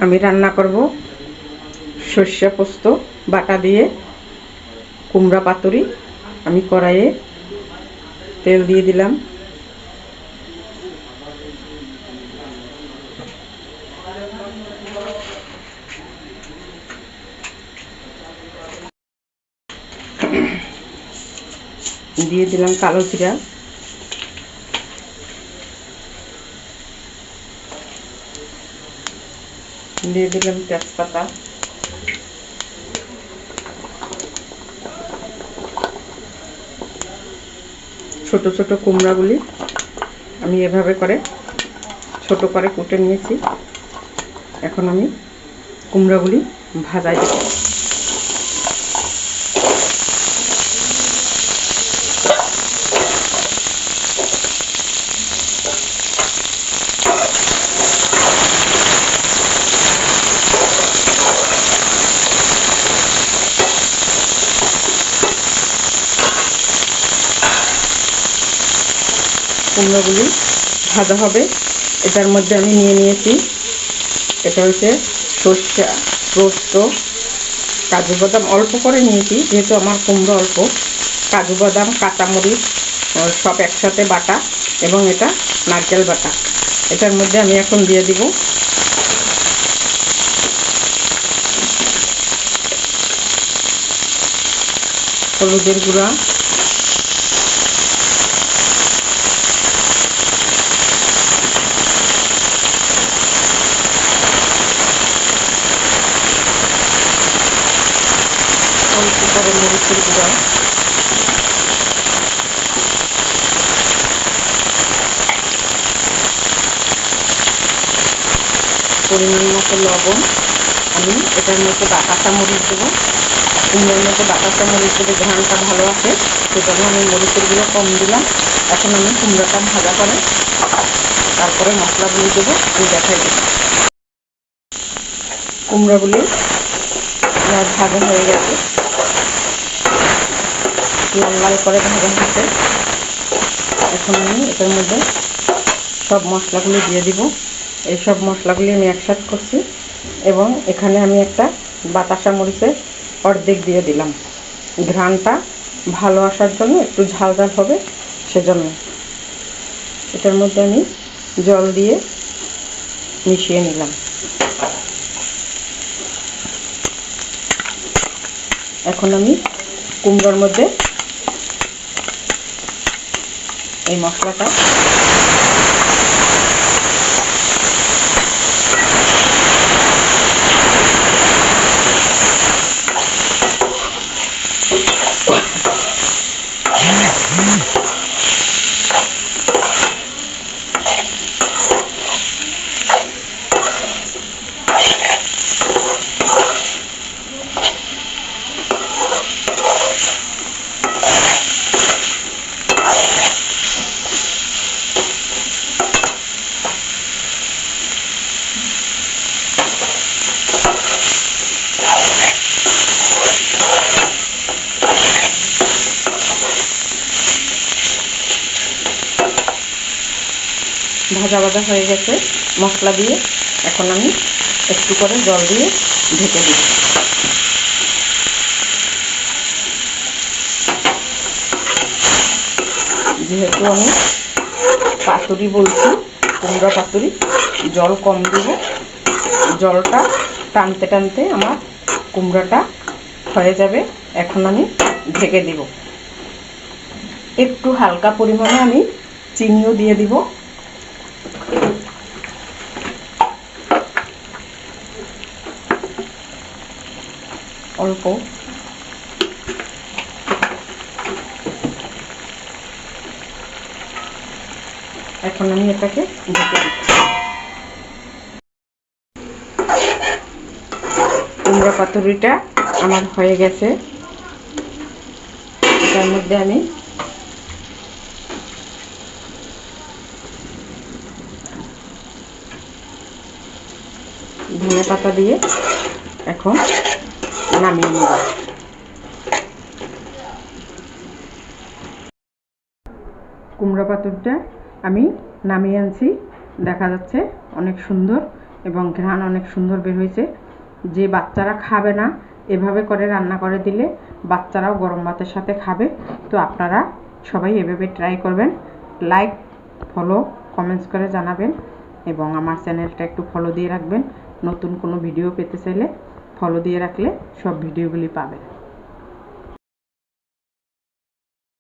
আমি রান্না করব সর্ষে পোস্ত বাটা দিয়ে কুমড়া পাতুরি। আমি কড়াইয়ে তেল দিয়ে দিলাম। দিয়ে দিলাম কালো জিরা, দিয়ে দিলাম তেজপাতা, ছোট ছোট কুমড়াগুলি আমি এভাবে করে ছোট করে কুটে নিয়েছি। এখন আমি কুমড়াগুলি ভাজাই দেব। কুমড়োগুলি ভাজা হবে। এটার মধ্যে আমি নিয়ে নিয়েছি, এটা হচ্ছে সর্ষে পোস্ত, কাজু বাদাম অল্প করে নিয়েছি যেহেতু আমার কুমড়ো অল্প। কাজু বাদাম, কাঁচামরিচ সব একসাথে বাটা এবং এটা নারকেল বাটা। এটার মধ্যে আমি এখন দিয়ে দিব হলুদের গুঁড়া, অল্প করে মরিচের গুঁড়া, পরিমাণ মতো লবণ। আমি এটার মধ্যে বাটাটা মরিচ দেবো। কুমড়োর মধ্যে বাটাটা মরিচ দেবে, ঘ্রাণটা ভালো আসে, সেজন্য আমি মরিচের গুঁড়ো কম দিলাম। এখন আমি কুমড়োটা ভাজা করে তারপরে মশলাগুলি দেবো, আমি দেখাই দেবো। কুমড়োগুলি আমার ভাজা হয়ে গেছে, লাল লাল করে ভাজা হচ্ছে। এখন আমি এটার মধ্যে সব মশলাগুলি দিয়ে দিব। এই সব মশলাগুলি আমি একসাথে করছি এবং এখানে আমি একটা বাতাসা মরিচের অর্ধেক দিয়ে দিলাম। ঘ্রাণটা ভালো আসার জন্য, একটু ঝাল ঝাল হবে সেজন্য। এটার মধ্যে আমি জল দিয়ে মিশিয়ে নিলাম। এখন আমি কুমড়োর মধ্যে এই মশলাটা ভাজা ভাজা হয়ে গেছে মশলা দিয়ে। এখন আমি একটু করে জল দিয়ে ঢেকে দিই। যেহেতু আমি পাতুরি বলছি, কুমড়া পাতুরি, জল কম দেব। জলটা টানতে টানতে আমার কুমড়াটা হয়ে যাবে। এখন আমি ঢেকে দিব। একটু হালকা পরিমাণে আমি চিনিও দিয়ে দিব। অল্প এখন আমি এটাকে ঢেকে দিচ্ছি। কুমড়া পাতুরিটা আমার হয়ে গেছে। এটার মধ্যে আমি ধনে পাতা দিয়ে এখন নামিয়ে নেব। কুমড়া পাতুরিটা আমি নামিয়ে আনছি, দেখা যাচ্ছে অনেক সুন্দর এবং ঘ্রাণ অনেক সুন্দর বের হয়েছে। যে বাচ্চারা খাবে না, এভাবে করে রান্না করে দিলে বাচ্চারাও গরম ভাতের সাথে খাবে। তো আপনারা সবাই এভাবে ট্রাই করবেন। লাইক, ফলো, কমেন্টস করে জানাবেন এবং আমার চ্যানেলটা একটু ফলো দিয়ে রাখবেন। নতুন কোনো ভিডিও পেতে চাইলে ফলো দিয়ে রাখলে সব ভিডিওগুলি পাবেন।